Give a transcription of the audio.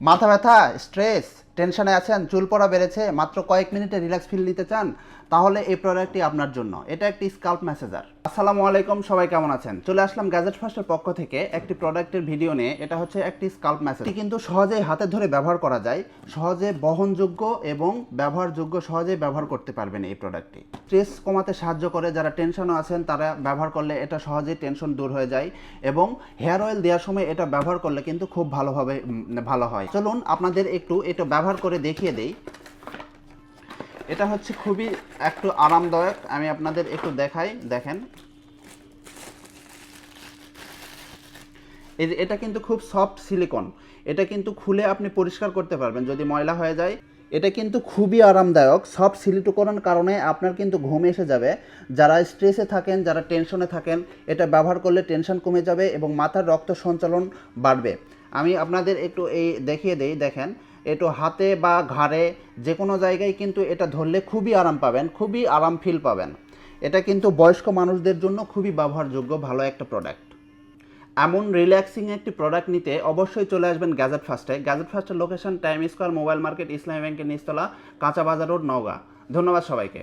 মাথা ব্যথা, স্ট্রেস, টেনশনে আছেন, চুল পড়া বেড়েছে, মাত্র কয়েক মিনিটে রিল্যাক্স ফিল নিতে চান, তাহলে এই প্রোডাক্টটি আপনার জন্য। এটা একটি স্কাল্প ম্যাসেজার। আসসালামু আলাইকুম, সবাই কেমন আছেন? চলে আসলাম গ্যাজেট ফার্স্টের পক্ষ থেকে একটি প্রোডাক্টের ভিডিও নিয়ে। এটা হচ্ছে একটি স্কাল্প ম্যাসেজ। এটি কিন্তু সহজেই হাতে ধরে ব্যবহার করা যায়, সহজে বহনযোগ্য এবং ব্যবহারযোগ্য, সহজেই ব্যবহার করতে পারবেন এই প্রোডাক্টটি। স্ট্রেস কমাতে সাহায্য করে, যারা টেনশনও আছেন তারা ব্যবহার করলে এটা সহজেই টেনশন দূর হয়ে যায়। এবং হেয়ার অয়েল দেওয়ার সময় এটা ব্যবহার করলে কিন্তু খুব ভালোভাবে ভালো হয়। চলুন আপনাদের একটু এটা ব্যবহার করে দেখিয়ে দেই। এটা হচ্ছে খুবই একটু আরামদায়ক, আমি আপনাদের একটু দেখাই। দেখেন, এটা কিন্তু খুব সফট সিলিকন। এটা কিন্তু খুলে আপনি পরিষ্কার করতে পারবেন যদি ময়লা হয়ে যায়। এটা কিন্তু খুবই আরামদায়ক। সফট সিলিকনের কারণে আপনার কিন্তু ঘুম এসে যাবে। যারা স্ট্রেসে থাকেন, যারা টেনশনে থাকেন, এটা ব্যবহার করলে টেনশন কমে যাবে এবং মাথার রক্ত সঞ্চালন বাড়বে। আমি আপনাদের একটু এই দেখিয়ে দেই। দেখেন, একটু হাতে বা ঘাড়ে যে কোনো জায়গায় কিন্তু এটা ধরলে খুবই আরাম পাবেন, খুবই আরাম ফিল পাবেন। এটা কিন্তু বয়স্ক মানুষদের জন্য খুবই ব্যবহারযোগ্য ভালো একটা প্রোডাক্ট। এমন রিল্যাক্সিং একটি প্রোডাক্ট নিতে অবশ্যই চলে আসবেন গ্যাজেট ফার্স্টে। গ্যাজেট ফার্স্টের location time square, mobile market, ইসলামী ব্যাংকের নিচতলা, কাঁচা বাজার রোড, নওগাঁ। ধন্যবাদ সবাইকে।